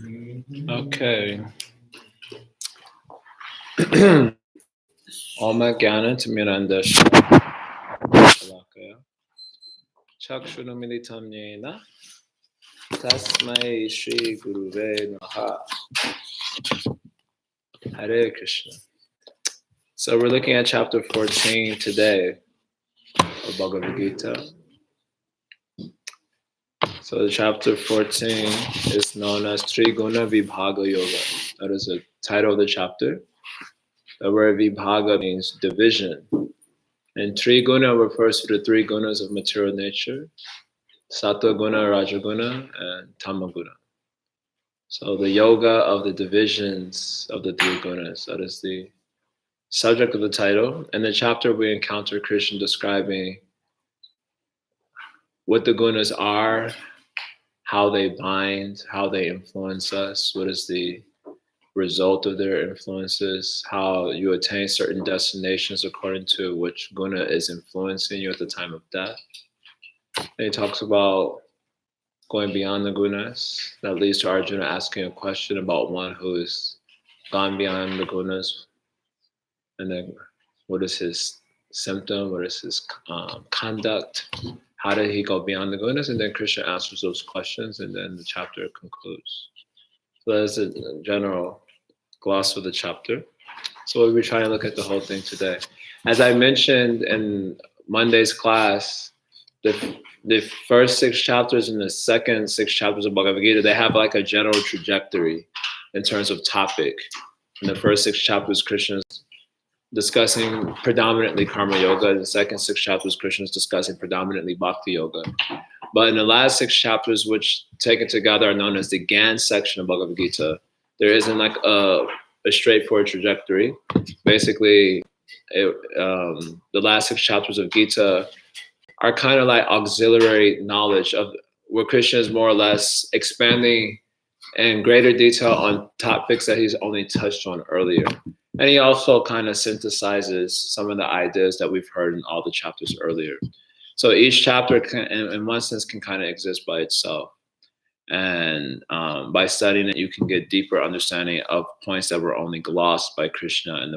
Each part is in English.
Okay. Oma Gyana Timirandasha Chakshuna Militam Yena Tasmai Shri Guruve Naha. Hare Krishna. So we're looking at chapter 14 today of Bhagavad Gita. So chapter 14 is known as Triguna Vibhaga Yoga. That is the title of the chapter. The word Vibhaga means division. And Triguna refers to the three gunas of material nature: Sattva guna, Rajaguna, and Tamaguna. So the yoga of the divisions of the three gunas, that is the subject of the title. In the chapter, we encounter Krishna describing what the gunas are, how they bind, how they influence us, what is the result of their influences, how you attain certain destinations according to which guna is influencing you at the time of death. And he talks about going beyond the gunas. That leads to Arjuna asking a question about one who has gone beyond the gunas, and then what is his symptom, what is his conduct, how did he go beyond the gunas, and then Krishna answers those questions, and then the chapter concludes. So that's a general gloss of the chapter. So we'll be trying to look at the whole thing today. As I mentioned in Monday's class, the first 6 chapters and the second 6 chapters of Bhagavad Gita, they have like a general trajectory in terms of topic. In the first 6 chapters, Krishna's discussing predominantly karma yoga. In the second 6 chapters, Krishna's discussing predominantly bhakti yoga. But in the last 6 chapters, which taken together are known as the Gyan section of Bhagavad Gita, there isn't like a straightforward trajectory. Basically, the last 6 chapters of Gita are kind of like auxiliary knowledge of where Krishna is more or less expanding in greater detail on topics that he's only touched on earlier. And he also kind of synthesizes some of the ideas that we've heard in all the chapters earlier. So each chapter can, in one sense, can kind of exist by itself. And by studying it, you can get deeper understanding of points that were only glossed by Krishna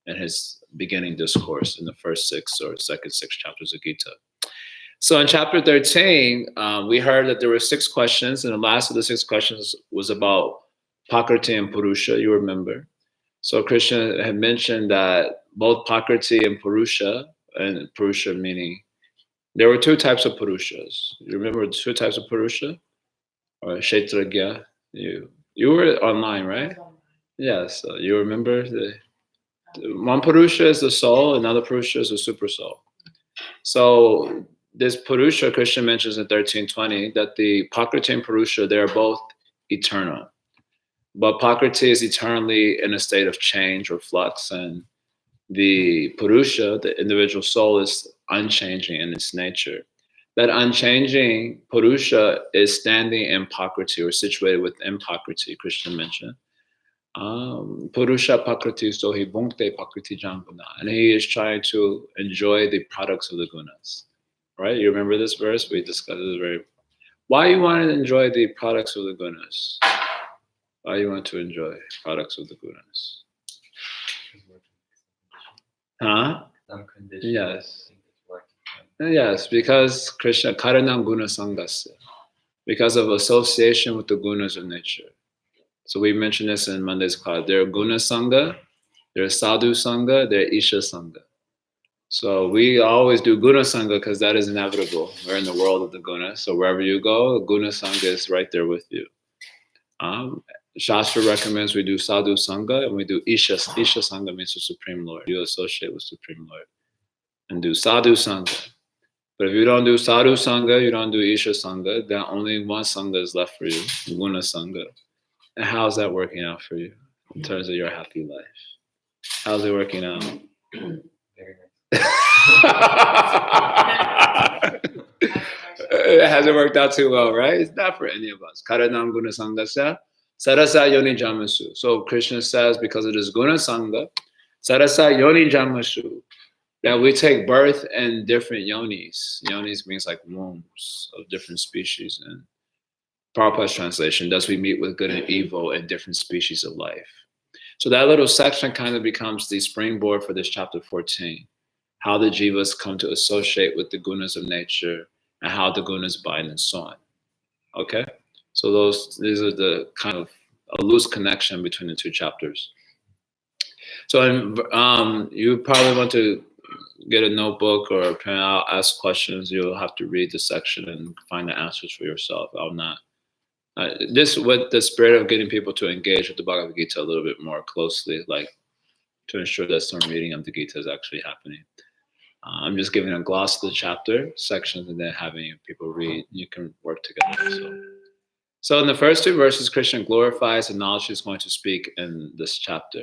in his beginning discourse in the first 6 or second 6 chapters of Gita. So in chapter 13, we heard that there were 6 questions, and the last of the 6 questions was about Prakriti and Purusha, you remember. So Krishna had mentioned that both Prakriti and Purusha meaning, there were 2 types of Purushas. You remember 2 types of Purusha? Or Kshetragya? You were online, right? Yes, so you remember one Purusha is the soul, another Purusha is the super soul. So this Purusha, Krishna mentions in 1320 that the Prakriti and Purusha, they are both eternal. But Prakriti is eternally in a state of change or flux, and the Purusha, the individual soul, is unchanging in its nature. That unchanging Purusha is standing in Prakriti or situated within Prakriti, Krishna mentioned. Purusha Prakriti Sohi Bhunkte Prakriti Janguna. And he is trying to enjoy the products of the gunas. Right? You remember this verse? We discussed it Why you want to enjoy the products of the gunas? Why you want to enjoy products of the gunas? Huh? Yes. Yes, because Krishna Karanam Guna Sangasya. Because of association with the gunas of nature. So we mentioned this in Monday's class. There are Guna Sangha, there are Sadhu Sangha, there are Isha Sangha. So we always do Guna Sangha because that is inevitable. We're in the world of the Guna. So wherever you go, Guna Sangha is right there with you. Shastra recommends we do Sadhu Sangha and we do Isha. Isha Sangha means the Supreme Lord. You associate with Supreme Lord. And do Sadhu Sangha. But if you don't do Sadhu Sangha, you don't do Isha Sangha, then only one Sangha is left for you, Guna Sangha. And how's that working out for you in terms of your happy life? How's it working out? It hasn't worked out too well, right? It's not for any of us. Karanam Guna Sangasya, Sarasa Yoni Jamasu. So Krishna says, because it is Guna Sangha, Sarasa Yoni Jamasu, that we take birth in different yonis. Yonis means like wombs of different species. And Prabhupada's translation, thus we meet with good and evil in different species of life. So that little section kind of becomes the springboard for this chapter 14, how the jivas come to associate with the gunas of nature and how the gunas bind and so on. Okay? So these are the kind of a loose connection between the two chapters. So you probably want to get a notebook or a pen out, ask questions. You'll have to read the section and find the answers for yourself. I'll not. This with the spirit of getting people to engage with the Bhagavad Gita a little bit more closely, like to ensure that some reading of the Gita is actually happening. I'm just giving a gloss to the chapter sections and then having people read. You can work together. So in the first two verses, Krishna glorifies the knowledge he's going to speak in this chapter.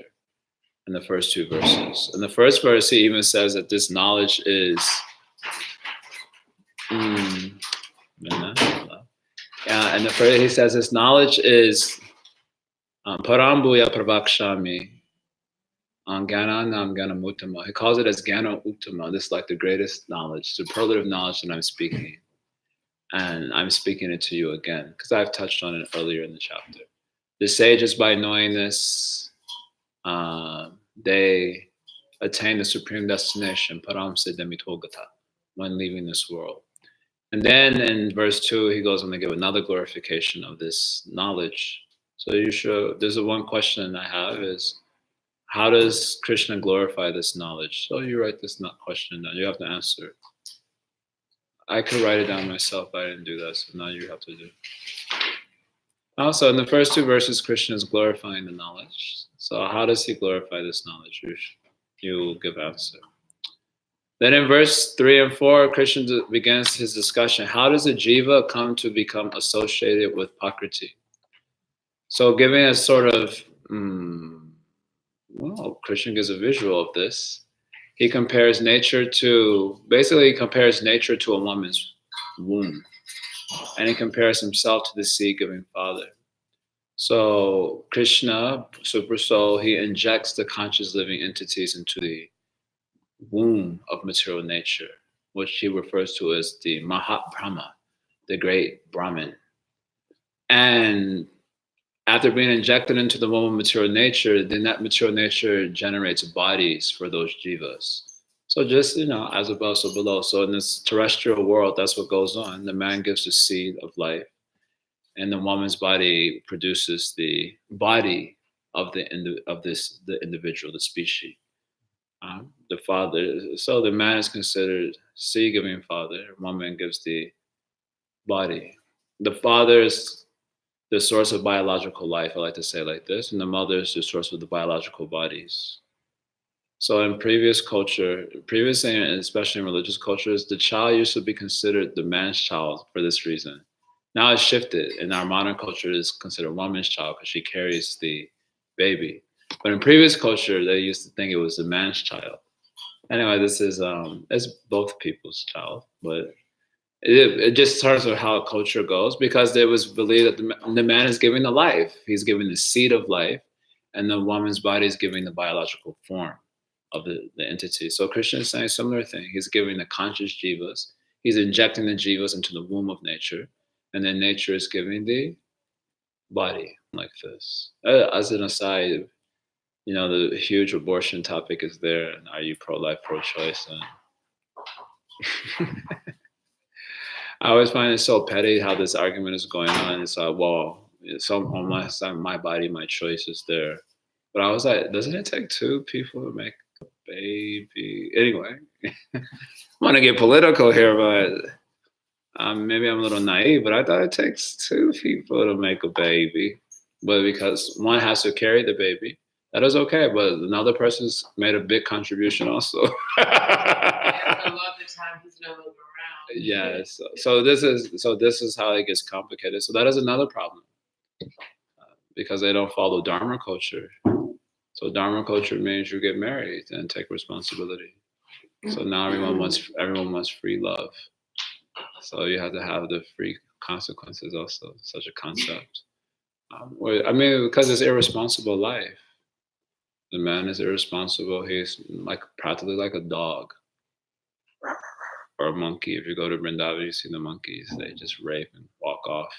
In the first two verses. In the first verse, he even says that this knowledge is and the first he says this knowledge is parambuya pravakshami gananam ganam uttama. He calls it as gana uttama. This is like the greatest knowledge, superlative knowledge that I'm speaking. And I'm speaking it to you again, because I've touched on it earlier in the chapter. The sages, by knowing this, they attain the supreme destination, param siddhamitogata, when leaving this world. And then in verse 2, he goes on to give another glorification of this knowledge. So there's one question I have is, how does Krishna glorify this knowledge? So you write this question down, you have to answer. I could write it down myself, but I didn't do that, so now you have to do it. Also, in the first two verses, Krishna is glorifying the knowledge. So how does he glorify this knowledge? You will give answer. Then in verse 3 and 4, Krishna begins his discussion. How does a jiva come to become associated with Prakriti? So giving a sort of, Krishna gives a visual of this. He compares nature to a woman's womb. And he compares himself to the seed-giving father. So Krishna, Super Soul, he injects the conscious living entities into the womb of material nature, which he refers to as the Mahat Brahma, the great Brahman. And after being injected into the womb of material nature, then that material nature generates bodies for those jivas. So just, as above, so below. So in this terrestrial world, that's what goes on. The man gives the seed of life, and the woman's body produces the body of the individual, the species. The father, so the man is considered seed-giving father. Woman gives the body. The father is the source of biological life, I like to say it like this, and the mother is the source of the biological bodies. So in previous and especially in religious cultures, the child used to be considered the man's child for this reason. Now it's shifted. In our modern culture, it's considered woman's child because she carries the baby. But in previous culture, they used to think it was the man's child. Anyway, this is it's both people's child, but it just starts with how culture goes, because it was believed that the man is giving the life. He's giving the seed of life, and the woman's body is giving the biological form of the entity. So Krishna is saying a similar thing. He's giving the conscious jivas. He's injecting the jivas into the womb of nature, and then nature is giving the body like this. As an aside, the huge abortion topic is there. And are you pro-life, pro-choice? And I always find it so petty how this argument is going on. It's like, well, on my side, my body, my choice is there. But I was like, doesn't it take two people to make a baby? Anyway, I want to get political here, but maybe I'm a little naive, but I thought it takes two people to make a baby. But because one has to carry the baby, that is okay. But another person's made a big contribution also. Yeah, I love the time he's no longer around. Yes. So this is how it gets complicated. So that is another problem, because they don't follow Dharma culture. So Dharma culture means you get married and take responsibility. So now everyone wants free love. So you have to have the free consequences also, such a concept. Because it's irresponsible life. The man is irresponsible. He's practically like a dog or a monkey. If you go to Vrindavan, you see the monkeys. They just rape and walk off.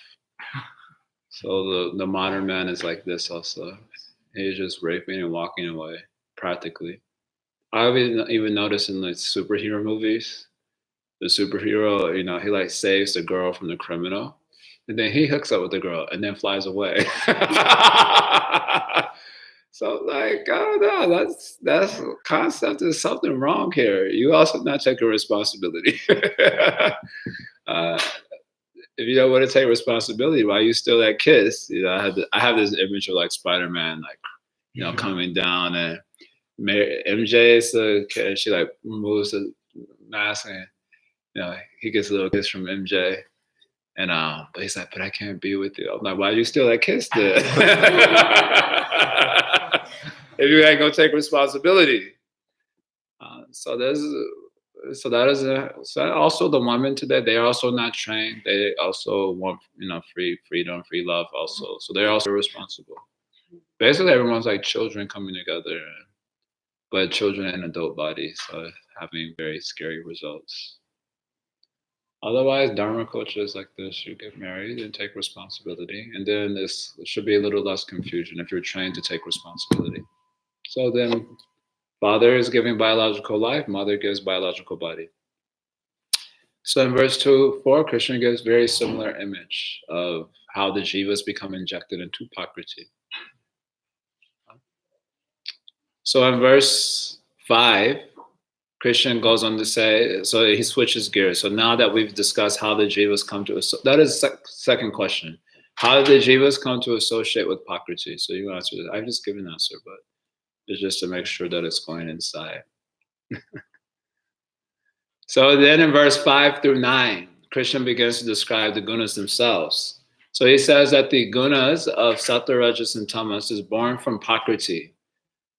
So the modern man is like this also. He's just raping and walking away, practically. I've even noticed in like superhero movies, the superhero, he like saves the girl from the criminal, and then he hooks up with the girl and then flies away. So like, I don't know, that's concept. There's something wrong here. You also not taking responsibility. uh, if you don't want to take responsibility, why you still that kiss? I have this image of like Spider-Man, like coming down, and MJ is the kid. She like removes the mask, and he gets a little kiss from MJ, and but he's like, but I can't be with you. I'm like, why you still that kiss then? If you ain't gonna take responsibility. So also the women today, they're also not trained. They also want freedom, free love also. So they're also responsible. Basically, everyone's like children coming together, but children in adult bodies, so having very scary results. Otherwise, Dharma culture is like this: you get married and take responsibility, and then there should be a little less confusion if you're trained to take responsibility. So then, father is giving biological life, mother gives biological body. So in verse 2-4, Krishna gives very similar image of how the jivas become injected into Prakriti. So in verse 5, Krishna goes on to say, so he switches gears. So now that we've discussed how the jivas come to, that is second question. How did the jivas come to associate with Prakriti? So you answer this. I've just given an answer, but it's just to make sure that it's going inside. So then in verse 5-9, Krishna begins to describe the gunas themselves. So he says that the gunas of Sattva, Rajas, and Tamas is born from Prakriti.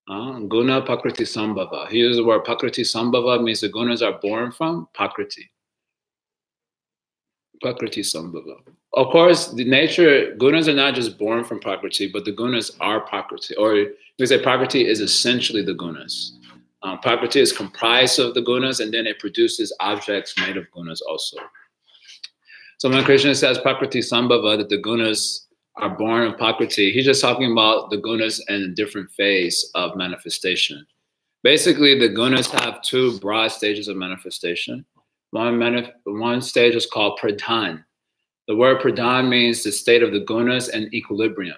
Guna Prakriti Sambhava. He uses the word Prakriti Sambhava, means the gunas are born from Prakriti. Prakriti Sambhava. Of course, the nature, gunas are not just born from Prakriti, but the gunas are Prakriti. Or you could say Prakriti is essentially the gunas. Prakriti is comprised of the gunas, and then it produces objects made of gunas also. So when Krishna says Prakriti Sambhava, that the gunas are born of Prakriti, he's just talking about the gunas in a different phase of manifestation. Basically, the gunas have two broad stages of manifestation. One stage is called pradhan. The word pradhan means the state of the gunas and equilibrium.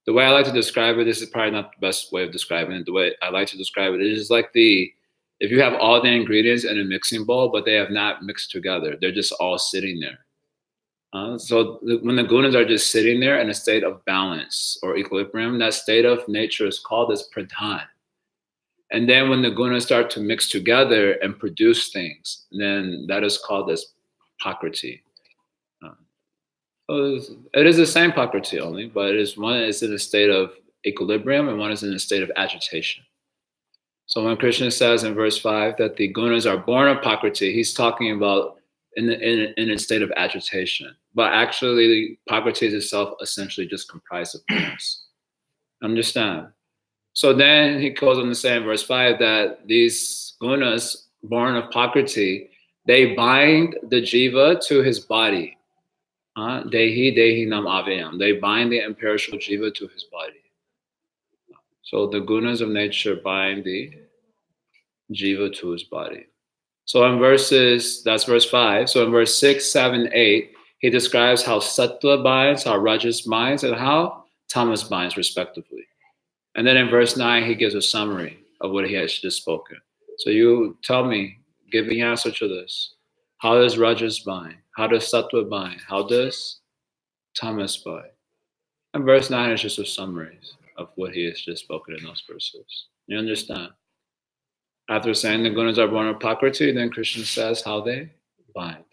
The way I like to describe it, this is probably not the best way of describing it. The way I like to describe it is like if you have all the ingredients in a mixing bowl, but they have not mixed together, they're just all sitting there. So when the gunas are just sitting there in a state of balance or equilibrium, that state of nature is called as pradhan. And then when the gunas start to mix together and produce things, then that is called as Prakriti. It is the same Prakriti only, but one is in a state of equilibrium and one is in a state of agitation. So when Krishna says in verse 5 that the gunas are born of Prakriti, he's talking about in a state of agitation. But actually, Prakriti is itself essentially just comprised of gunas. Understand? So then he goes on to say in verse 5 that these gunas born of Prakriti, they bind the jiva to his body. Dehi nam avayam. They bind the imperishable jiva to his body. So the gunas of nature bind the jiva to his body. So that's verse 5. So in verse 6, 7, 8, he describes how sattva binds, how rajas binds, and how tamas binds, respectively. And then in verse 9, he gives a summary of what he has just spoken. So you tell me, give the answer to this. How does rajas bind? How does sattva bind? How does tamas bind? And verse 9 is just a summary of what he has just spoken in those verses. You understand? After saying the gunas are born of Prakriti, then Krishna says how they bind.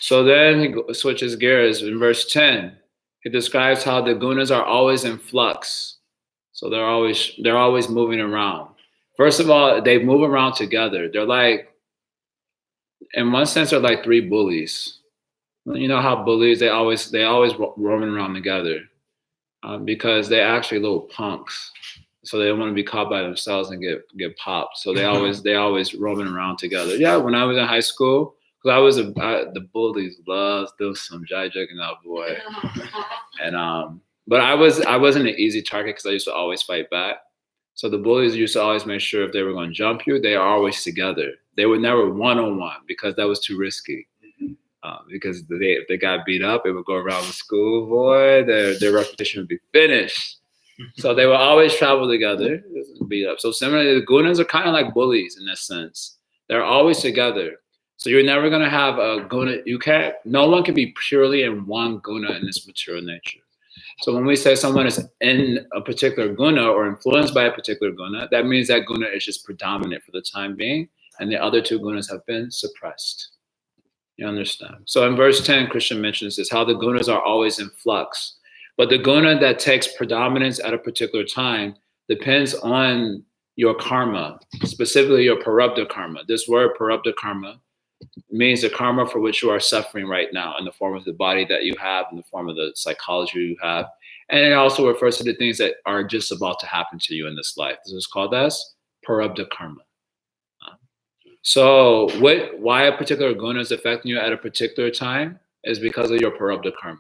So then he switches gears. In verse 10, he describes how the gunas are always in flux. So they're always moving around. First of all, they move around together. They're like, in one sense, they're like three bullies. You know how bullies, they always roaming around together because they're actually little punks. So they don't want to be caught by themselves and get popped. So they always roaming around together. Yeah, when I was in high school, Because the bullies loved those some jai out boy, and but I wasn't an easy target because I used to always fight back. So the bullies used to always make sure if they were going to jump you, they are always together. They were never one-on-one because that was too risky. Because if they got beat up, it would go around the school, boy, their reputation would be finished. So they would always travel together, beat up. So similarly, the gunas are kind of like bullies in that sense. They're always together. So you're never going to have a guna. No one can be purely in one guna in this material nature. So when we say someone is in a particular guna or influenced by a particular guna, that means that guna is just predominant for the time being, and the other two gunas have been suppressed. You understand? So in verse 10, Krishna mentions this, how the gunas are always in flux. But the guna that takes predominance at a particular time depends on your karma, specifically your parabdha karma. This word parabdha karma means the karma for which you are suffering right now in the form of the body that you have, in the form of the psychology you have. And it also refers to the things that are just about to happen to you in this life. This is called as parabdha karma. So why a particular guna is affecting you at a particular time is because of your parabdha karma.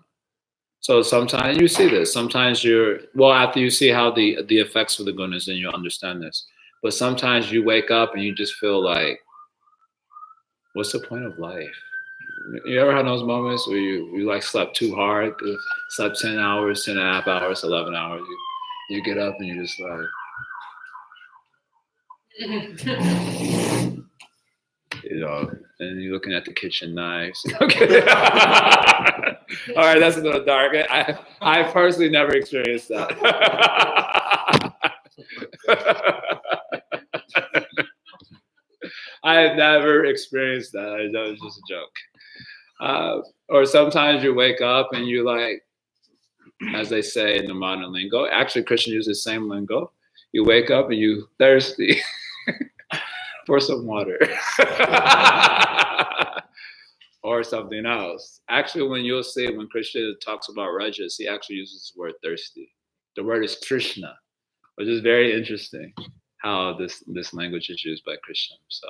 So sometimes you see this. Sometimes after you see how the effects of the gunas, then you understand this. But sometimes you wake up and you just feel like, what's the point of life? You ever had those moments where you like slept too hard, slept 10 hours, 10 and a half hours, 11 hours. You get up and you're just like, and you're looking at the kitchen knives. All right, that's a little dark. I personally never experienced that. I have never experienced that. That was just a joke. Or sometimes you wake up and you like, as they say in the modern lingo, actually Christian uses the same lingo. You wake up and you thirsty for some water or something else. Actually, when Krishna talks about rajas, he actually uses the word thirsty. The word is Krishna, which is very interesting how this language is used by Krishna. So,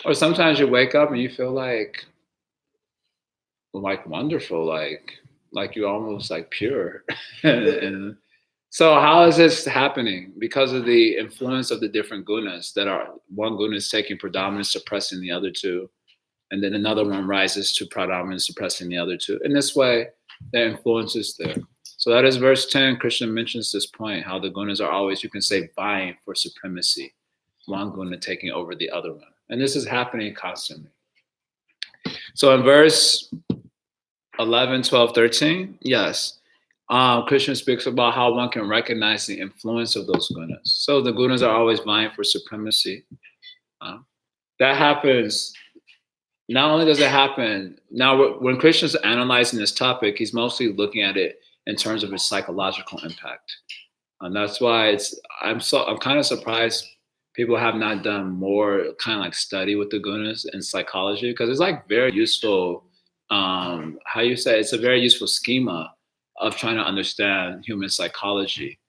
or sometimes you wake up and you feel like wonderful, like you're almost like pure. and so how is this happening? Because of the influence of the different gunas one guna is taking predominance, suppressing the other two, and then another one rises to predominance, suppressing the other two. In this way, the influence is there. So that is verse 10. Krishna mentions this point, how the gunas are always, you can say, vying for supremacy, one guna taking over the other one. And this is happening constantly. So in verse 11, 12, 13, yes, Krishna speaks about how one can recognize the influence of those gunas. So the gunas are always vying for supremacy. That happens. Not only does it happen, now when Krishna's analyzing this topic, he's mostly looking at it in terms of its psychological impact. And that's why I'm kind of surprised people have not done more kind of like study with the gunas in psychology, because it's like very useful, it's a very useful schema of trying to understand human psychology.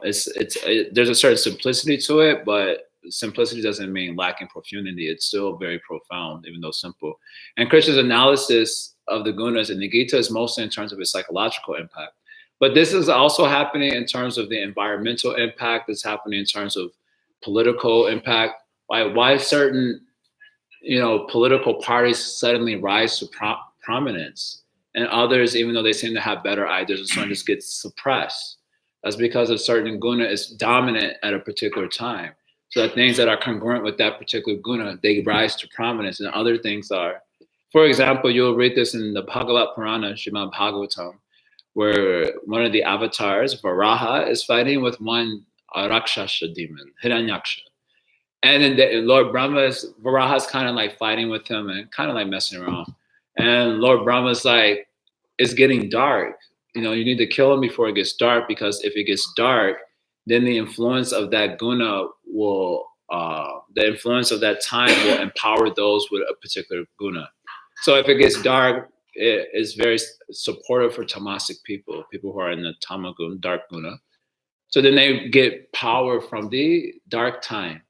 There's a certain simplicity to it, but simplicity doesn't mean lacking profundity. It's still very profound, even though simple. And Krishna's analysis of the gunas in the Gita is mostly in terms of its psychological impact. But this is also happening in terms of the environmental impact. It's happening in terms of political impact. Why certain, political parties suddenly rise to prominence, and others, even though they seem to have better ideas, just get suppressed. That's because a certain guna is dominant at a particular time. So that things that are congruent with that particular guna, they rise to prominence, and other things are. For example, you'll read this in the Bhagavad Purana, Srimad Bhagavatam, where one of the avatars, Varaha, is fighting with one Rakshasa demon, Hiranyaksha. And then Lord Varaha's kind of like fighting with him and kind of like messing around. And Lord Brahma's like, it's getting dark. You need to kill him before it gets dark, because if it gets dark, then the influence of that guna the influence of that time will empower those with a particular guna. So if it gets dark, it is very supportive for tamasic people who are in the tamagun, dark guna. So then they get power from the dark time.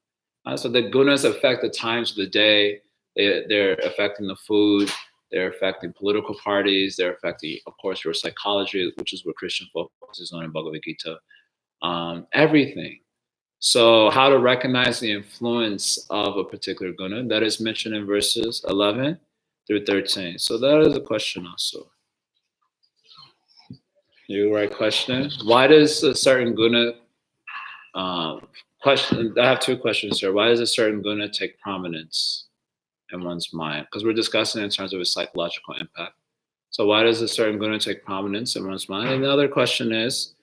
So the gunas affect the times of the day, They're affecting the food. They're affecting political parties. They're affecting, of course, your psychology, which is what Christian focuses on in Bhagavad Gita. Everything. So how to recognize the influence of a particular guna, that is mentioned in verses 11 through 13. So that is a question also. You right question. Why does a certain guna question? I have two questions here. Why does a certain guna take prominence in one's mind? Because we're discussing in terms of its psychological impact. So why does a certain guna take prominence in one's mind? And the other question is,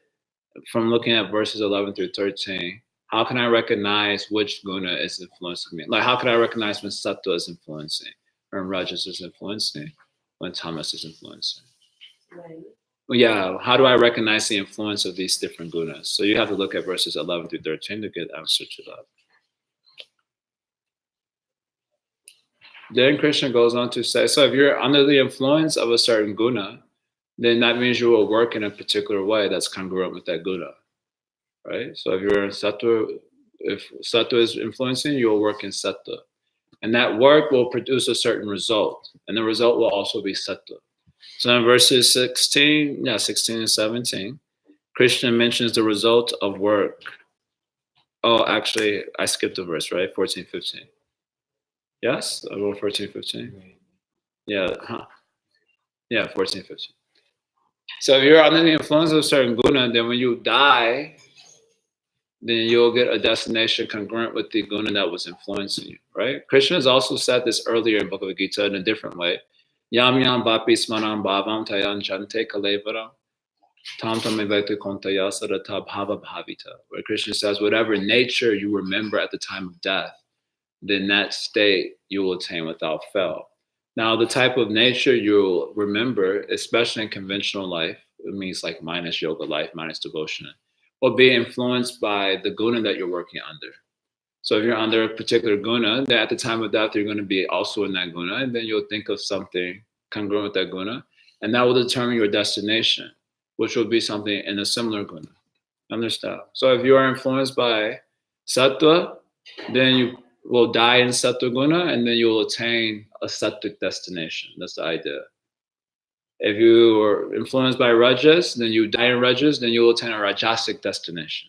from looking at verses 11 through 13, how can I recognize which guna is influencing me? Like, how can I recognize when sattva is influencing, or when rajas is influencing, when tamas is influencing? Right. Well, yeah, how do I recognize the influence of these different gunas? So you have to look at verses 11 through 13 to get answer to that. Then Krishna goes on to say, so if you're under the influence of a certain guna, then that means you will work in a particular way that's congruent with that guna, right? So if you're in sattva, if sattva is influencing, you will work in sattva. And that work will produce a certain result. And the result will also be sattva. So in verses 16 and 17, Krishna mentions the result of work. Oh, actually, I skipped a verse, right? 14, 15. Yes? I wrote 14, 15. Yeah, yeah, 14, 15. So if you're under the influence of a certain guna, then when you die, then you'll get a destination congruent with the guna that was influencing you, right? Krishna has also said this earlier in Bhagavad Gita in a different way. Yam yam vapi smanam bhavam tayan jante kalevaram tam tam evekta kontaya sarata bhava bhavita. Where Krishna says, whatever nature you remember at the time of death, then that state you will attain without fail. Now, the type of nature you'll remember, especially in conventional life, it means like minus yoga life, minus devotion, will be influenced by the guna that you're working under. So if you're under a particular guna, then at the time of death, you're going to be also in that guna, and then you'll think of something congruent with that guna, and that will determine your destination, which will be something in a similar guna. Understand? So if you are influenced by sattva, then you will die in sattva guna, and then you will attain a sattvic destination. That's the idea. If you are influenced by rajas, then you die in rajas, then you will attain a rajasic destination.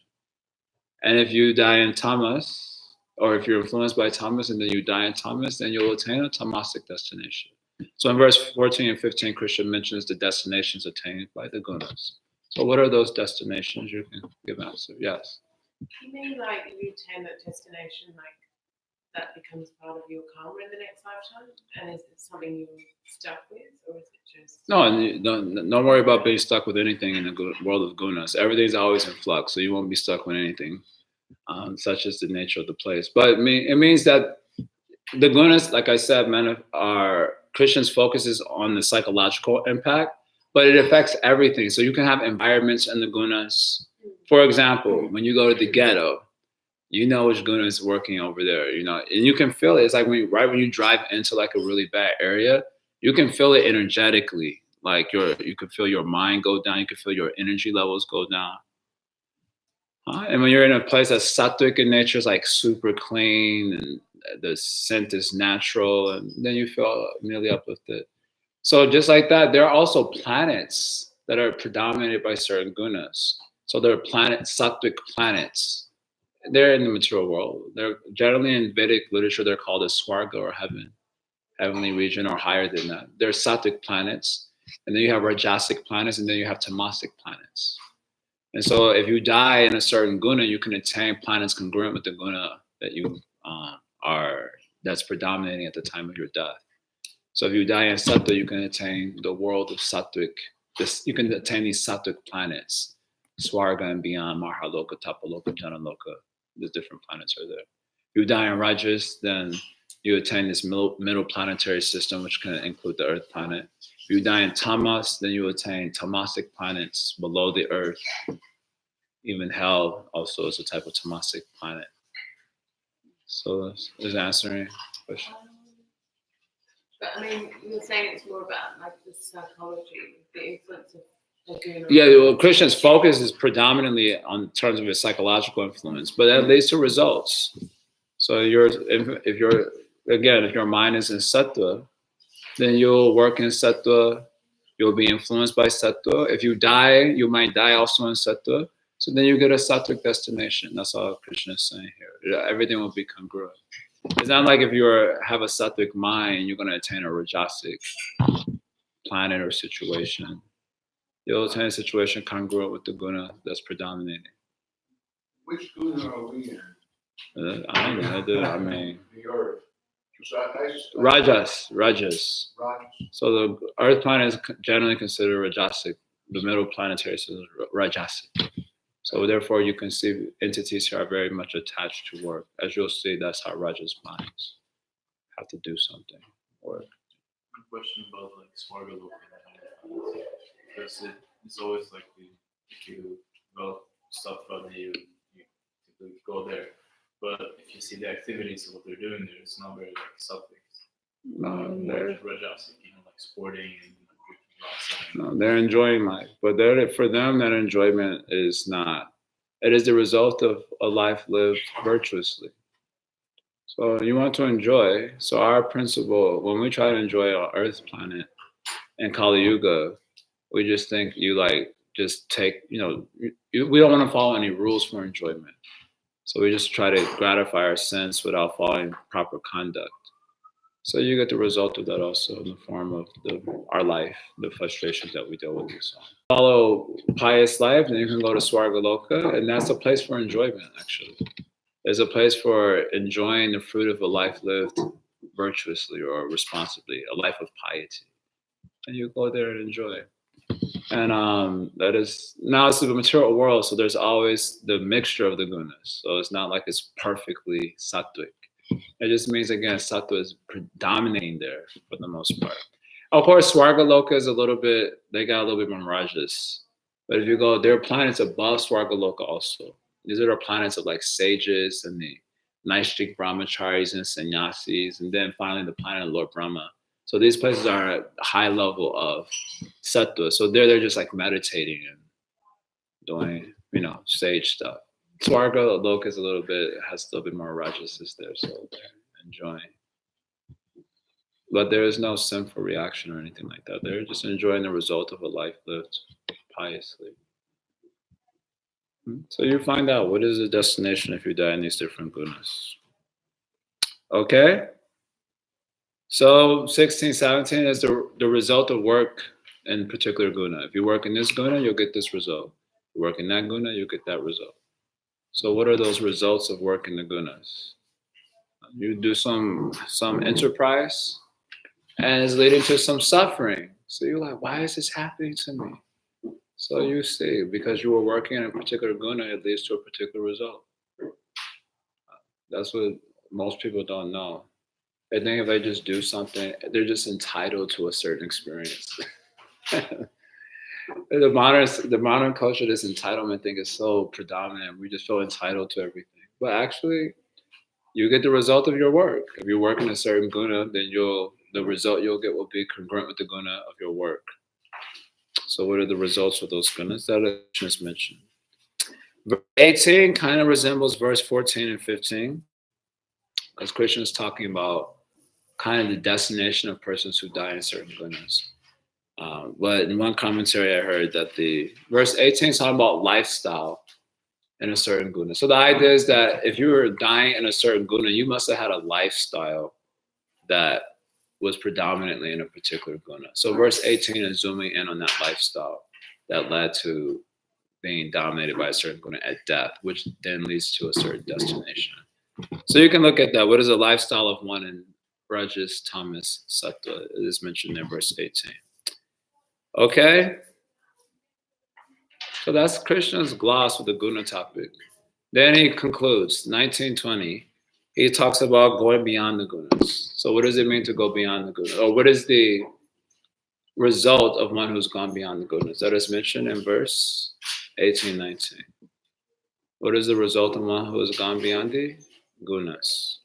And if you die in tamas, or if you're influenced by tamas and then you die in tamas, then you'll attain a tamasic destination. So in verse 14 and 15, Krishna mentions the destinations attained by the gunas. So what are those destinations? You can give an answer. Yes. You mean like you attain that destination, like that becomes part of your karma in the next lifetime? And is it something you're stuck with, or is it just... No, and don't worry about being stuck with anything in the world of gunas. Everything's always in flux, so you won't be stuck with anything. Such as the nature of the place. But it means that the gunas, like I said, are Krishna's focus is on the psychological impact, but it affects everything. So you can have environments in the gunas. For example, when you go to the ghetto, you know which guna is working over there, you know, and you can feel it. It's like when you drive into like a really bad area, you can feel it energetically. Like you can feel your mind go down, you can feel your energy levels go down. And when you're in a place that's sattvic in nature, it's like super clean and the scent is natural, and then you feel nearly uplifted. So just like that, there are also planets that are predominated by certain gunas. So there are sattvic planets. They're in the material world. They're generally in Vedic literature, they're called as Swarga or heaven, heavenly region or higher than that. They're sattvic planets. And then you have rajasic planets, and then you have tamasic planets. And so if you die in a certain guna, you can attain planets congruent with the guna that you that's predominating at the time of your death. So if you die in sattva, you can attain the world of sattvic. You can attain these sattvic planets, Swarga and beyond, Mahaloka, Tapaloka, Janaloka. The different planets are there. If you die in rajas, then you attain this middle planetary system, which can include the Earth planet. If you die in tamas, then you attain tamasic planets below the Earth. Even hell also is a type of tamasic planet. So is answering the question. But I mean, you're saying it's more about like the psychology, the influence of the guna. Yeah, well, Krishna's focus is predominantly on terms of his psychological influence, but that leads to results. So if you're again, if your mind is in sattva, then you'll work in sattva. You'll be influenced by sattva. If you die, you might die also in sattva. So then you get a sattvic destination. That's all Krishna is saying here. Everything will be congruent. It's not like if you have a sattvic mind, you're going to attain a rajasic planet or situation. You'll attain a situation congruent with the guna that's predominating. Which guna are we in? I don't know. I mean, The earth. Rajas. Rajas. So the Earth planet is generally considered rajasic. The middle planetary system is rajasic. So therefore, you can see entities here are very much attached to work. As you'll see, that's how Rajas minds have to do something. Work. One question about like Swarga Loka, because it's always like if you develop stuff from you typically go there. But if you see the activities of what they're doing there, it's not very like something. No, Rajasic, like sporting and drinking lots. No, they're enjoying life, but for them, that enjoyment is not. It is the result of a life lived virtuously. So you want to enjoy. So our principle, when we try to enjoy our Earth planet in Kali Yuga, we just think you just take, we don't want to follow any rules for enjoyment. So we just try to gratify our sense without following proper conduct. So you get the result of that also in the form of our life, the frustrations that we deal with and so on. Follow pious life, then you can go to Swarga Loka, and that's a place for enjoyment, actually. There's a place for enjoying the fruit of a life lived virtuously or responsibly, a life of piety. And you go there and enjoy. And that is, now it's the material world, so there's always the mixture of the gunas. So it's not like it's perfectly sattvic. It just means, again, sattva is predominating there for the most part. Of course, Swarga Loka is they got a little bit more rajas. But if you go, there are planets above Swarga Loka also. These are the planets of like sages and the Naistik brahmacharis and sannyasis, and then finally the planet of Lord Brahma. So these places are at a high level of sattva. So they're just like meditating and doing, sage stuff. Swarga Loka is has a little bit more rajasis there, so they're enjoying. But there is no sinful reaction or anything like that. They're just enjoying the result of a life lived piously. So you find out what is the destination if you die in these different gunas. Okay? So 16, 17 is the result of work in particular guna. If you work in this guna, you'll get this result. If you work in that guna, you'll get that result. So what are those results of work in the gunas? You do some enterprise, and it's leading to some suffering. So you're like, why is this happening to me? So you see, because you were working in a particular guna, it leads to a particular result. That's what most people don't know. They think if they just do something, they're just entitled to a certain experience. The modern culture, this entitlement thing is so predominant. We just feel entitled to everything. But actually, you get the result of your work. If you work in a certain guna, then the result you'll get will be congruent with the guna of your work. So what are the results of those gunas that I just mentioned? Verse 18 kind of resembles verse 14 and 15, because Krishna is talking about kind of the destination of persons who die in certain gunas. But in one commentary I heard that the verse 18 is talking about lifestyle in a certain guna. So the idea is that if you were dying in a certain guna, you must have had a lifestyle that was predominantly in a particular guna. So verse 18 is zooming in on that lifestyle that led to being dominated by a certain guna at death, which then leads to a certain destination. So you can look at that. What is a lifestyle of one in Rajas, Tamas, Sattva? It is mentioned in verse 18. Okay? So that's Krishna's gloss with the guna topic. Then he concludes, 1920, he talks about going beyond the gunas. So what does it mean to go beyond the gunas? Or what is the result of one who's gone beyond the gunas? That is mentioned in verse 18, 19. What is the result of one who has gone beyond the gunas?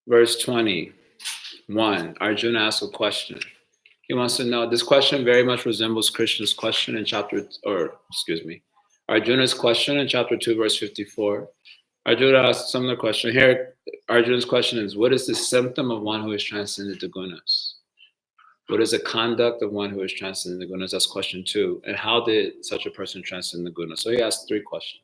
Verse 21, Arjuna asks a question. He wants to know, this question very much resembles Krishna's question in Arjuna's question in chapter 2, verse 54. Arjuna asked a similar question. Here, Arjuna's question is, what is the symptom of one who is transcended the gunas? What is the conduct of one who is transcended the gunas? That's question 2. And how did such a person transcend the gunas? So he asked 3 questions.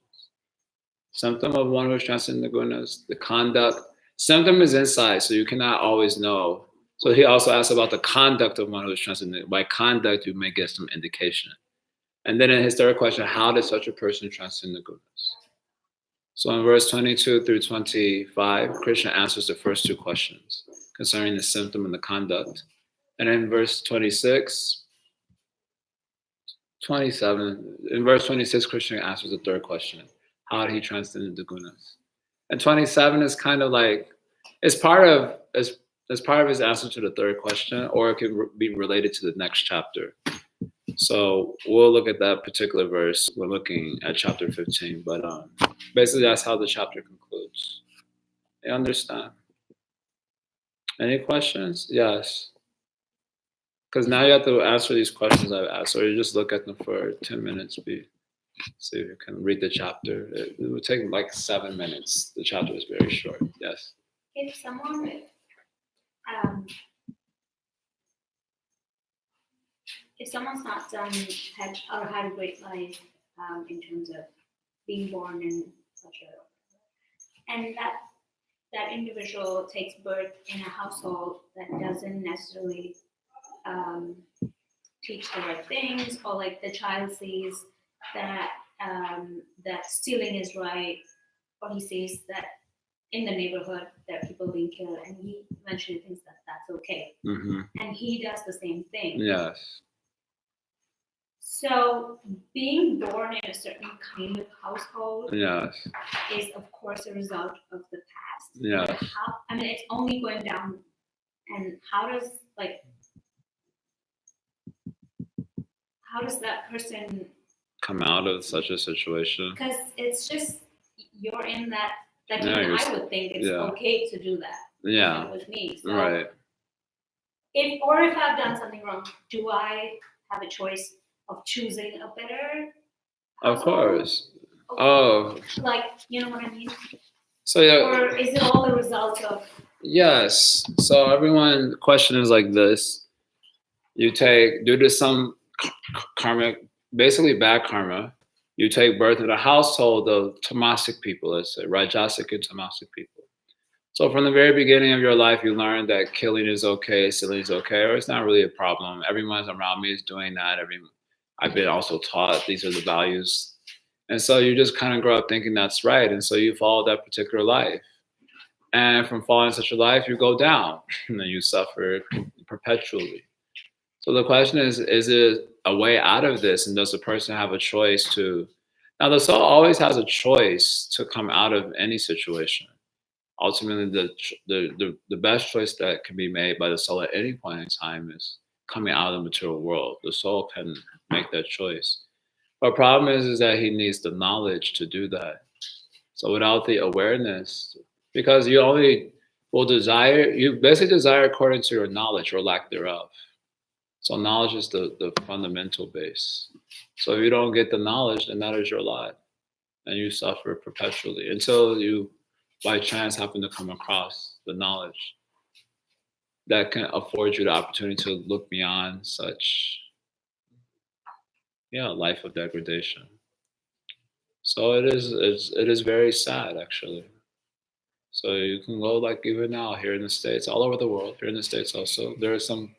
Symptom of one who is transcended the gunas, the conduct. Symptom is inside, so you cannot always know. So he also asked about the conduct of one who is transcended. By conduct, you may get some indication. And then in his 3rd question, how did such a person transcend the gunas? So in verse 22 through 25, Krishna answers the first 2 questions concerning the symptom and the conduct. And in verse 27, in verse 26, Krishna answers the 3rd question. How did he transcend the gunas? And 27 is kind of like, it's part of his answer to the 3rd question, or it could be related to the next chapter. So we'll look at that particular verse. We're looking at chapter 15, but basically that's how the chapter concludes. You understand? Any questions? Yes. Because now you have to answer these questions I've asked, or you just look at them for 10 minutes. See if you can read the chapter. It would take like 7 minutes. The chapter is very short. Yes. If someone if someone's not had a great life in terms of being born in such a, and that individual takes birth in a household that doesn't necessarily teach the right things, or like the child sees that that stealing is right, or he sees that in the neighborhood there are people being killed, and he eventually thinks that that's okay, and he does the same thing. Yes. So being born in a certain kind of household Yes. is, of course, a result of the past. Yes. How, I mean, it's only going down. And how does that person come out of such a situation? Because it's just you're in that. Like Yeah, even I would think it's okay to do that. Yeah. If it was me. So Right. If I've done something wrong, do I have a choice of choosing a better Of course. household? Oh. Like, you know what I mean? So yeah. Or is it all the result of? Yes. So everyone, the question is like this: you take due to some karma, basically bad karma, you take birth in a household of tamasic people, let's say rajasic and tamasic people. So from the very beginning of your life, you learn that killing is okay, stealing is okay, or it's not really a problem. Everyone around me is doing that. I've been also taught these are the values. And so you just kind of grow up thinking that's right. And so you follow that particular life. And from following such a life, you go down and then you suffer perpetually. So the question is it a way out of this? And does the person have a choice to? Now, the soul always has a choice to come out of any situation. Ultimately, the best choice that can be made by the soul at any point in time is coming out of the material world. The soul can make that choice. But the problem is that he needs the knowledge to do that. So without the awareness, because you only will desire, you basically desire according to your knowledge or lack thereof. So knowledge is the fundamental base. So if you don't get the knowledge, then that is your lot. And you suffer perpetually until you, by chance, happen to come across the knowledge that can afford you the opportunity to look beyond such, life of degradation. So it is very sad, actually. So you can go, like, even now here in the States, all over the world, here in the States also, there are some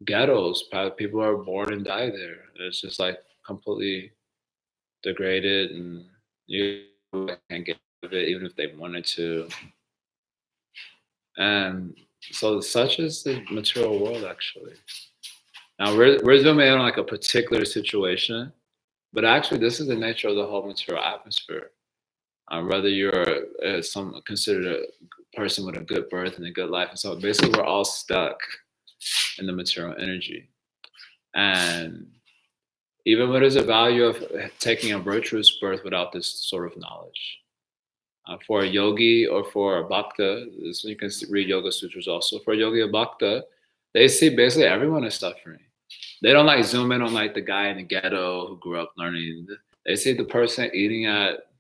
ghettos. People are born and die there. It's just like completely degraded, and you can't get out of it even if they wanted to. And so such is the material world, actually. Now we're zooming in on like a particular situation, but actually this is the nature of the whole material atmosphere. Whether you're considered a person with a good birth and a good life, and so basically we're all stuck in the material energy. And even what is the value of taking a virtuous birth without this sort of knowledge? For a yogi or for a bhakta, you can read Yoga Sutras also. For a yogi or bhakta, they see basically everyone is suffering. They don't like zoom in on like the guy in the ghetto who grew up learning. They see the person eating at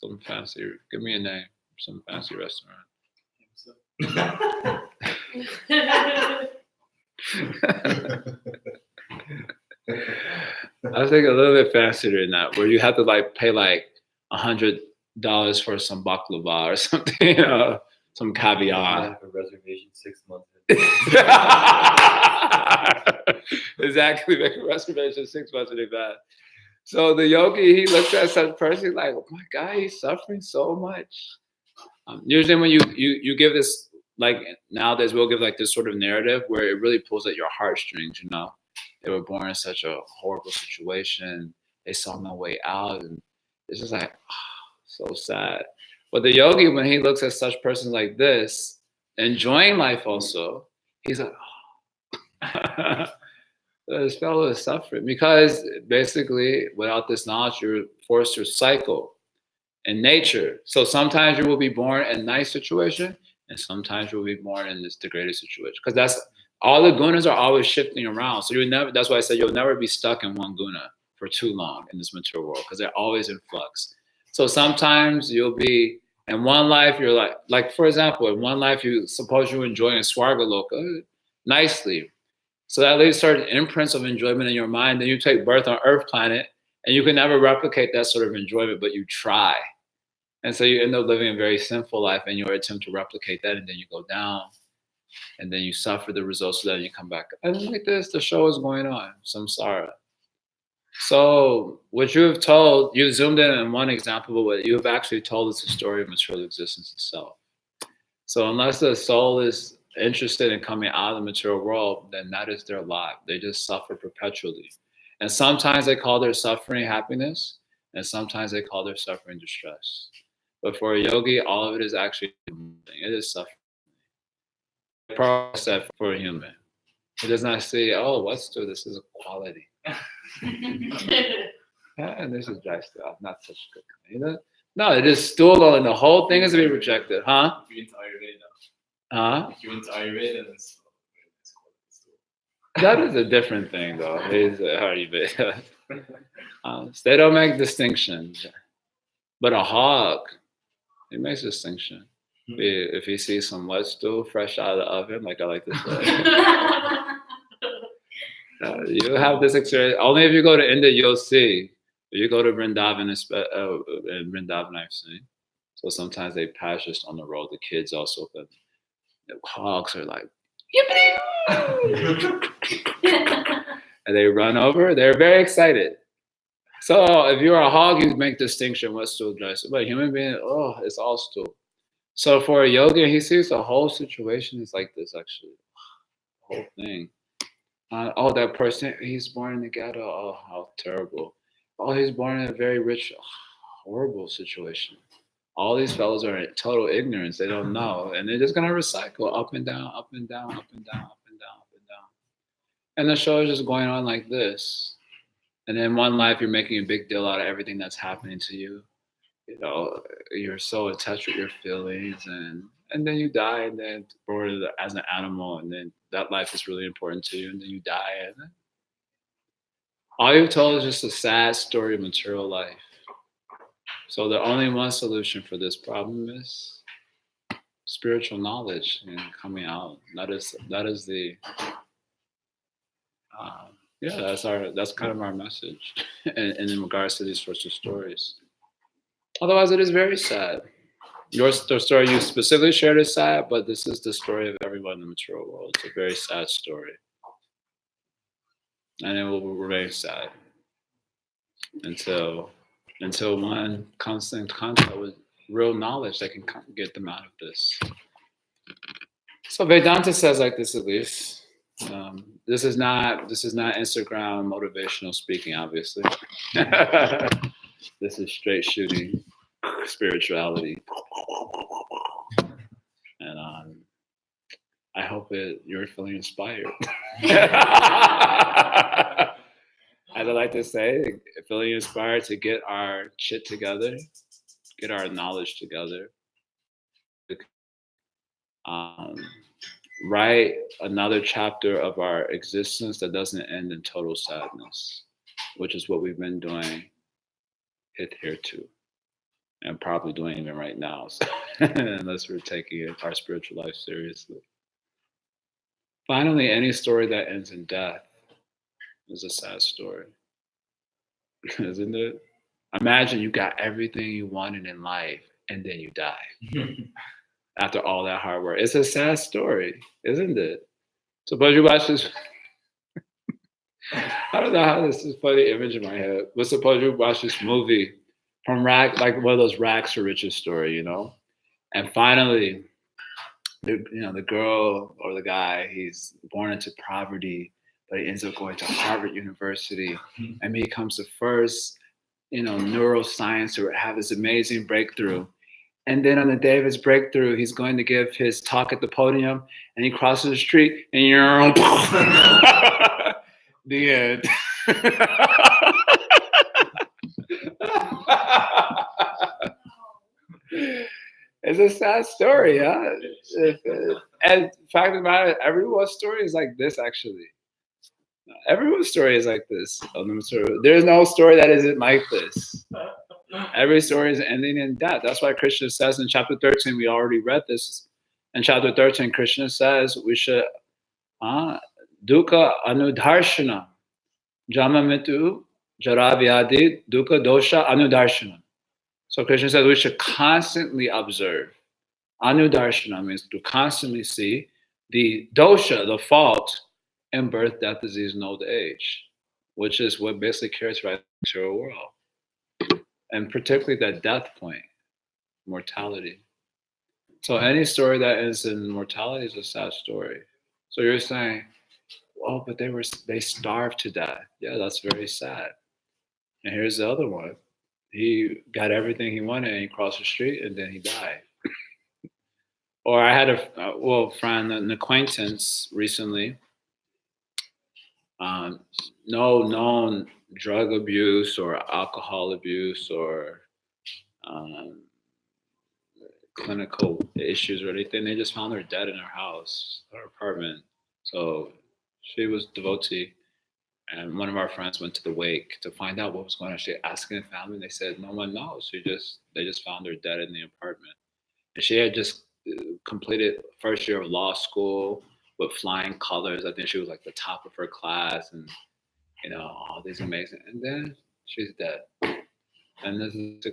Some fancy. Give me a name. Some fancy restaurant. I was thinking a little bit fancier than that, where you have to like pay like $100 for some baklava or something, you know, some caviar. Have a reservation 6 months. Exactly, make a reservation 6 months in advance. So the yogi, he looks at such person like, oh my God, he's suffering so much. Usually when you give this, like nowadays we'll give like this sort of narrative where it really pulls at your heartstrings, you know. They were born in such a horrible situation. They saw no way out, and it's just like, so sad. But the yogi, when he looks at such persons like this, enjoying life also, he's like, oh. This fellow is suffering because basically without this knowledge, you're forced to cycle in nature. So sometimes you will be born in a nice situation, and sometimes you will be born in this degraded situation. Because that's all the gunas are always shifting around. So you never. That's why I said you'll never be stuck in one guna for too long in this material world because they're always in flux. So sometimes you'll be in one life. You're like for example, in one life you suppose you're enjoying Swargaloka nicely. So that leaves certain imprints of enjoyment in your mind. Then you take birth on Earth planet, and you can never replicate that sort of enjoyment, but you try. And so you end up living a very sinful life in your attempt to replicate that, and then you go down, and then you suffer the results, so that you come back. And like this, the show is going on, samsara. So what you have told, you zoomed in on one example, but what you have actually told is the story of material existence itself. So unless the soul is interested in coming out of the material world, then that is their lot. They just suffer perpetually. And sometimes they call their suffering happiness, and sometimes they call their suffering distress. But for a yogi, all of it is actually, it is suffering. Said for a human. He does not say, oh, what's to this is a quality. And this is dry stuff, not such good. You know? No, it is stool, and the whole thing is to be rejected, huh? If you're into Ayurveda. Huh? If you're into Ayurveda, then it's That is a different thing, though. It's Ayurveda. They don't make distinctions. But a hog, he makes distinction. If he sees some wet stool fresh out of the oven, like I like to say, you have this experience. Only if you go to India, you'll see. If you go to Vrindavan, in Vrindavan, I've seen. So sometimes they pass just on the road. The kids also, the hogs are like, and they run over. They're very excited. So if you're a hog, you make distinction what's stool, dry stool. But human being, oh, it's all stool. So for a yogi, he sees the whole situation is like this, actually. The whole thing. Oh, that person, he's born in the ghetto. Oh, how terrible. Oh, he's born in a very rich, horrible situation. All these fellows are in total ignorance. They don't know. And they're just going to recycle up and down, up and down, up and down, up and down, up and down. And the show is just going on like this. And in one life, you're making a big deal out of everything that's happening to you. You know, you're so attached with your feelings, and then you die, and then born as an animal, and then that life is really important to you, and then you die, and then all you've told is just a sad story of material life. So the only one solution for this problem is spiritual knowledge and coming out. That is the that's kind of our message, and in regards to these sorts of stories. Otherwise, it is very sad. The story you specifically shared is sad, but this is the story of everyone in the material world. It's a very sad story. And it will remain sad until one comes in contact with real knowledge that can get them out of this. So Vedanta says like this, at least. This is not Instagram motivational speaking, obviously. This is straight shooting spirituality, and I hope you're feeling inspired. I'd like to say, feeling inspired to get our shit together, get our knowledge together, write another chapter of our existence that doesn't end in total sadness, which is what we've been doing hitherto. and probably doing even right now, so, unless we're taking our spiritual life seriously. Finally, any story that ends in death is a sad story, isn't it? Imagine you got everything you wanted in life and then you die after all that hard work. It's a sad story, isn't it? Suppose you watch this. I don't know how this is a funny image in my head, but suppose you watch this movie from like one of those rags to riches story, and finally, the girl or the guy, he's born into poverty, but he ends up going to Harvard University and becomes the first, neuroscience to have this amazing breakthrough. And then on the day of his breakthrough, he's going to give his talk at the podium, and he crosses the street, and the end. It's a sad story, huh? And the fact of the matter, everyone's story is like this, actually. Everyone's story is like this. There's no story that isn't like this. Every story is ending in death. That's why Krishna says in chapter 13, we already read this. In chapter 13, Krishna says we should dukkha anudarshana, jama mitu, jara vyadi, dukkha dosha anudarshana. So Krishna says we should constantly observe. Anudarshana means to constantly see the dosha, the fault, in birth, death, disease, and old age, which is what basically characterizes the material world. And particularly that death point, mortality. So any story that ends in mortality is a sad story. So you're saying, well, but they starved to death. Yeah, that's very sad. And here's the other one. He got everything he wanted and he crossed the street and then he died. Or I had a friend, an acquaintance recently, no known drug abuse or alcohol abuse or clinical issues or anything. They just found her dead in her house, her apartment. So she was devotee. And one of our friends went to the wake to find out what was going on. She asked the family, and they said no one knows. They just found her dead in the apartment. And she had just completed first year of law school with flying colors. I think she was like the top of her class, and all these amazing. And then she's dead. And this is a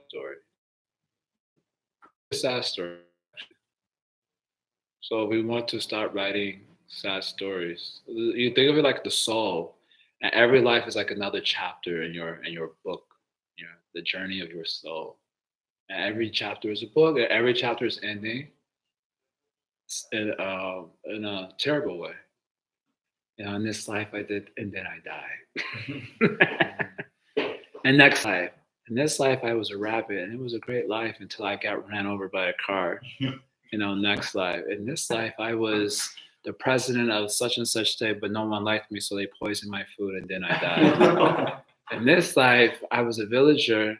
story. It's a sad story. So we want to start writing sad stories. You think of it like the soul, and every life is like another chapter in your book, the journey of your soul. And every chapter is a book, and every chapter is ending in a terrible way. In this life I did, and then I died. And next life, in this life I was a rabbit, and it was a great life until I got ran over by a car. Next life. In this life I was the president of such and such state, but no one liked me, so they poisoned my food, and then I died. In this life, I was a villager,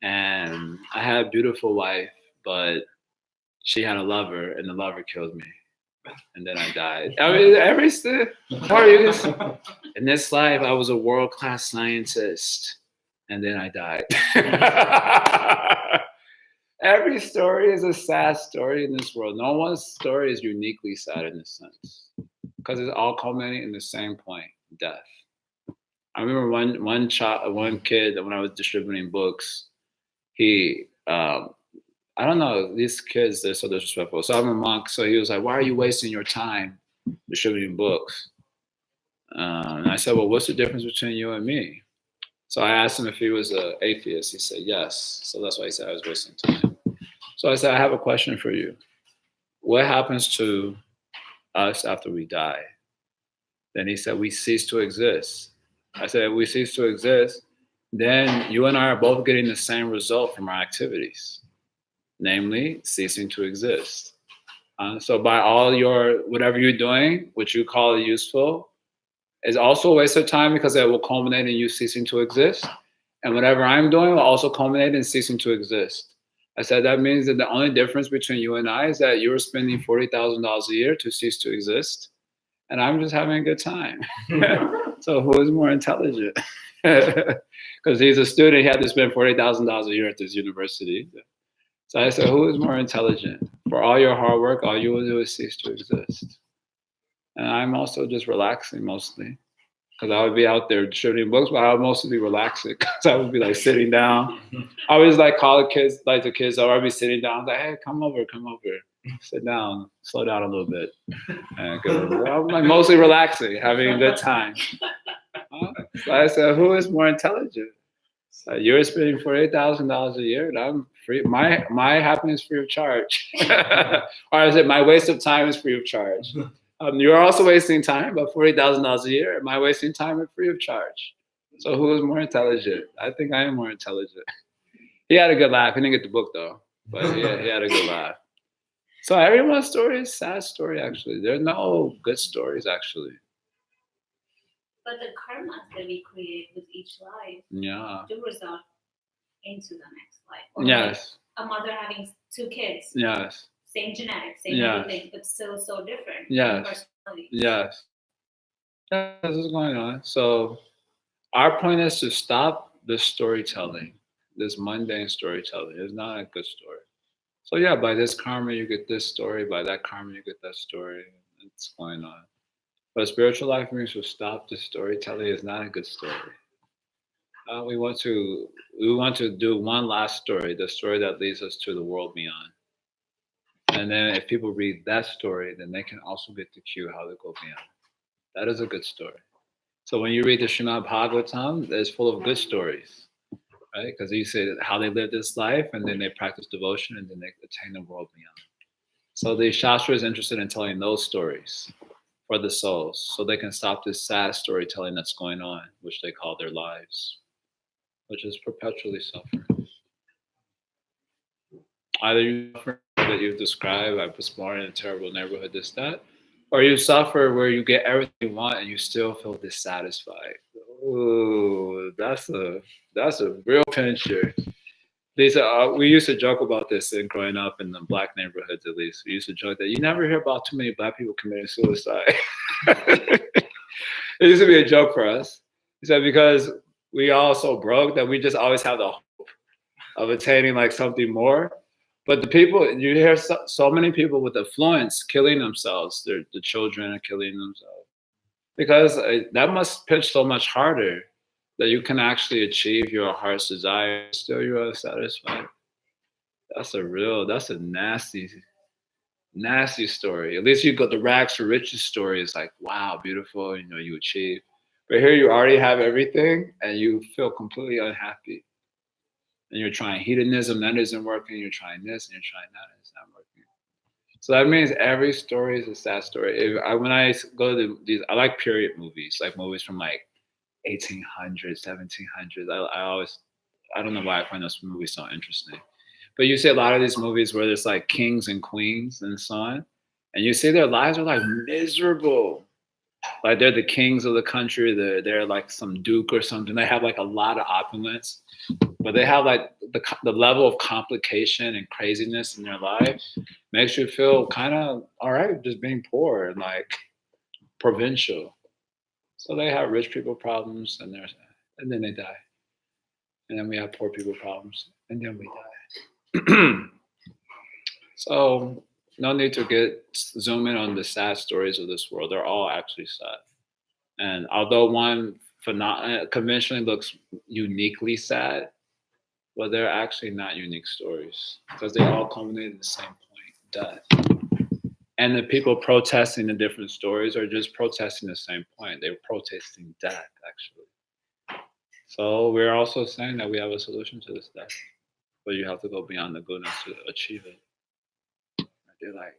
and I had a beautiful wife, but she had a lover, and the lover killed me, and then I died. I mean, in this life, I was a world-class scientist, and then I died. Every story is a sad story in this world. No one's story is uniquely sad in this sense, because it's all culminating in the same point: death. I remember one kid when I was distributing books. He, I don't know, these kids, they're so disrespectful. So I'm a monk, so he was like, "Why are you wasting your time distributing books?" And I said, "Well, what's the difference between you and me?" So I asked him if he was an atheist. He said yes. So that's why he said I was wasting time. So I said, I have a question for you. What happens to us after we die? Then he said, we cease to exist. I said, if we cease to exist, then you and I are both getting the same result from our activities, namely ceasing to exist. So by all whatever you're doing, which you call useful, is also a waste of time because it will culminate in you ceasing to exist. And whatever I'm doing will also culminate in ceasing to exist. I said that means that the only difference between you and I is that you're spending $40,000 a year to cease to exist. and I'm just having a good time. So who is more intelligent? Because he's a student, he had to spend $40,000 a year at this university. So I said, who is more intelligent? For all your hard work, all you will do is cease to exist. And I'm also just relaxing mostly. Because I would be out there distributing books, but I would mostly be relaxing. Because I would be like sitting down. I always like call the kids, so I'd be sitting down, like, hey, come over. Sit down, slow down a little bit. And I'm like mostly relaxing, having a good time. So I said, who is more intelligent? You're spending $48,000 a year, and I'm free. My happiness is free of charge. Or is it my waste of time is free of charge? You're also wasting time, but $40,000 a year. Am I wasting time and free of charge? So who is more intelligent? I think I am more intelligent. He had a good laugh. He didn't get the book though, but he had a good laugh. So everyone's story is a sad story, actually. There are no good stories, actually. But the karmas that we create with each life do result into the next life. Or Yes. Like a mother having 2 kids. Yes. Same genetics, same everything, but still so different. Yes. Personality. Yes. This is going on. So our point is to stop this storytelling, this mundane storytelling. It's not a good story. So yeah, by this karma you get this story, by that karma you get that story. It's going on. But spiritual life means to stop the storytelling. It's not a good story. We want to do one last story, the story that leads us to the world beyond. And then if people read that story, then they can also get the cue how to go beyond. That is a good story. So when you read the Srimad Bhagavatam, it's full of good stories, right? Because you say how they live this life, and then they practice devotion, and then they attain the world beyond. So the Shastra is interested in telling those stories for the souls, so they can stop this sad storytelling that's going on, which they call their lives, which is perpetually suffering. Either you suffer that you've described, I was born in a terrible neighborhood, this, that, or you suffer where you get everything you want and you still feel dissatisfied. Ooh, that's a real pincher. These are, we used to joke about this in growing up in the black neighborhoods, at least. We used to joke that you never hear about too many black people committing suicide. It used to be a joke for us. He said because we all so broke that we just always have the hope of attaining like something more. But the people, you hear so many people with affluence killing themselves. The children are killing themselves. Because that must pitch so much harder that you can actually achieve your heart's desire, still you are satisfied. That's a nasty, nasty story. At least you got the rags to riches story. It's like, wow, beautiful, you achieve. But here you already have everything and you feel completely unhappy. And you're trying hedonism, that isn't working. You're trying this and you're trying that, and it's not working. So that means every story is a sad story. When I go to these, I like period movies, like movies from like 1800s, 1700s. I don't know why I find those movies so interesting. But you see a lot of these movies where there's like kings and queens and so on, and you see their lives are like miserable. Like they're the kings of the country. They're like some duke or something. They have like a lot of opulence, but they have like the level of complication and craziness in their life makes you feel kind of all right just being poor and like provincial. So they have rich people problems and then they die. And then we have poor people problems and then we die. So no need to zoom in on the sad stories of this world. They're all actually sad. And although one conventionally looks uniquely sad, well, they're actually not unique stories because they all culminate in the same point, death. And the people protesting the different stories are just protesting the same point. They're protesting death, actually. So we're also saying that we have a solution to this death, but you have to go beyond the goodness to achieve it. They're like,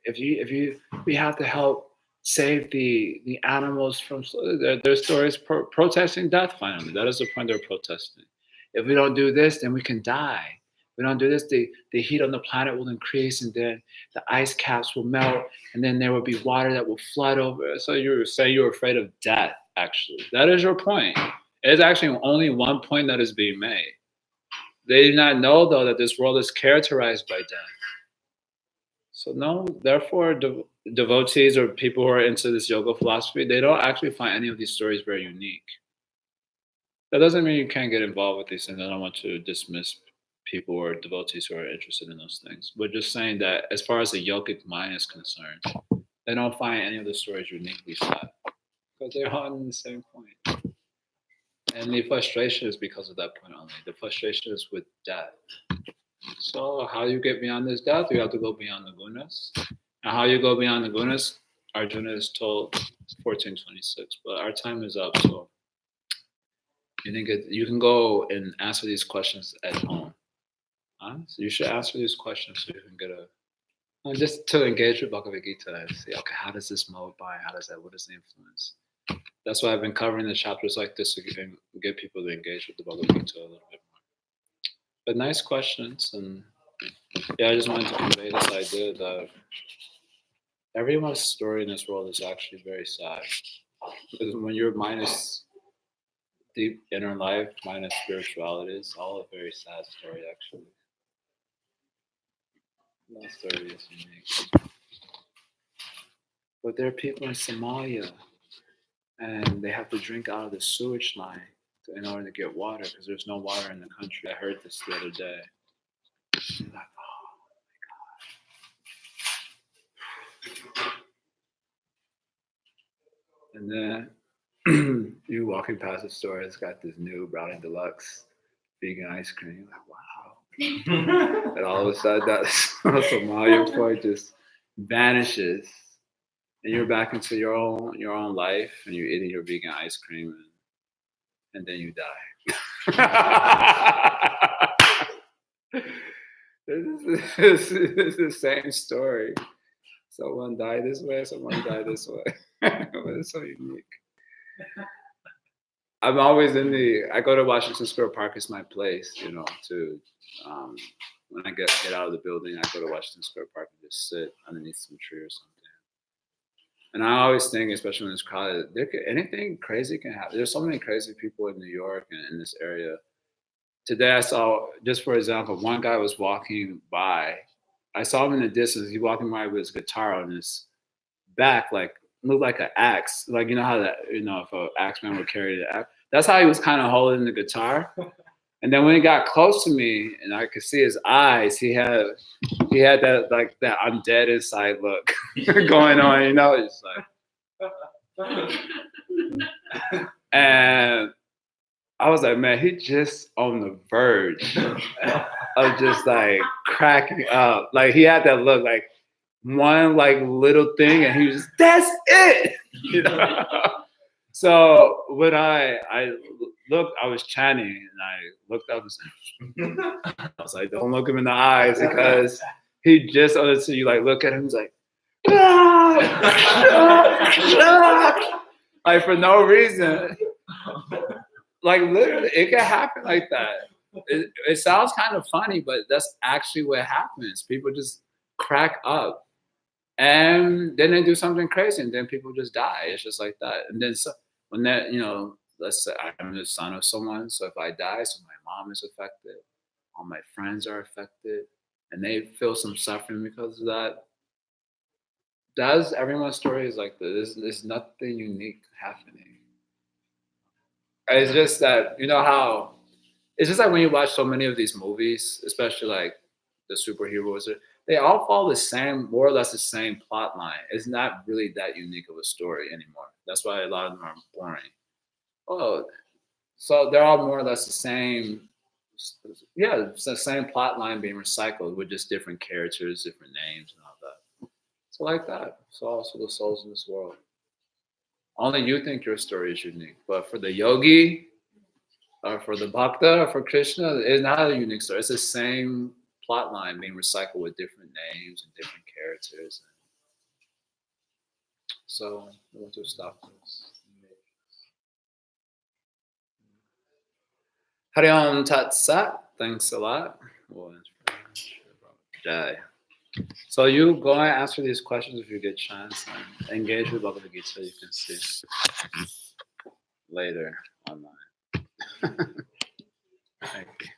we have to help save the animals from their stories protesting death. Finally, that is the point they're protesting. If we don't do this, then we can die. If we don't do this, the heat on the planet will increase, and then the ice caps will melt, and then there will be water that will flood over. So you're saying you're afraid of death. Actually, that is your point. It is actually only one point that is being made. They do not know though that this world is characterized by death. So no, therefore, devotees or people who are into this yoga philosophy, they don't actually find any of these stories very unique. That doesn't mean you can't get involved with these things. I don't want to dismiss people or devotees who are interested in those things. But just saying that as far as the yogic mind is concerned, they don't find any of the stories uniquely sad. Because they're all in the same point. And the frustration is because of that point only. The frustration is with death. So how you get beyond this death, you have to go beyond the gunas. And how you go beyond the gunas, Arjuna is told 1426. But our time is up, so you can go and answer these questions at home. So you should answer these questions so you can get just to engage with Bhagavad Gita and see, okay, how does this mode by? How does that? What is the influence? That's why I've been covering the chapters like this to get people to engage with the Bhagavad Gita a little bit more. But nice questions, and yeah, I just wanted to convey this idea that everyone's story in this world is actually very sad. Because when you're minus deep inner life, minus spirituality, it's all a very sad story actually. No story is unique. But there are people in Somalia, and they have to drink out of the sewage line in order to get water because there's no water in the country. I heard this the other day. You're like, oh my God. And then you walking past the store, it's got this new Brownie Deluxe vegan ice cream. You're like, wow. And all of a sudden, that Somalia point just vanishes. And you're back into your own life, and you're eating your vegan ice cream, and then you die. This is the same story. Someone died this way, someone died this way. But it's so unique. I'm always I go to Washington Square Park is my place, when I get out of the building, I go to Washington Square Park and just sit underneath some tree or something. And I always think, especially when it's crowded, anything crazy can happen. There's so many crazy people in New York and in this area. Today I saw, just for example, one guy was walking by. I saw him in the distance. He walking by with his guitar on his back, like looked like an axe. Like how that, if an axe man would carry the axe. That's how he was kind of holding the guitar. And then when he got close to me and I could see his eyes, he had that like that I'm dead inside look going on, it's like and I was like, man, he just on the verge of just like cracking up. Like he had that look, like one like little thing and he was just, that's it. So when I looked, I was chanting and I looked up and said, I was like, don't look him in the eyes because he just so you like look at him, he's like, like for no reason. Like literally, it can happen like that. It sounds kind of funny, but that's actually what happens. People just crack up. And then they do something crazy, and then people just die. It's just like that. And then when that, let's say I'm the son of someone, so if I die, so my mom is affected, all my friends are affected, and they feel some suffering because of that. Everyone's story is like this. There's nothing unique happening. It's just that, how, it's just like when you watch so many of these movies, especially like the superheroes, they all follow the same, more or less the same plot line. It's not really that unique of a story anymore. That's why a lot of them are boring. Oh, so they're all more or less the same. Yeah, it's the same plot line being recycled with just different characters, different names, and all that. So like that. So also the souls in this world. Only you think your story is unique, but for the yogi, or for the bhakta, or for Krishna, it's not a unique story. It's the same plot line being recycled with different names and different characters. So I want to stop this. Hari Om Tat Sat. Thanks a lot. Jai. So you go and answer these questions if you get a chance and engage with Bhagavad Gita. You can see later online. Thank you.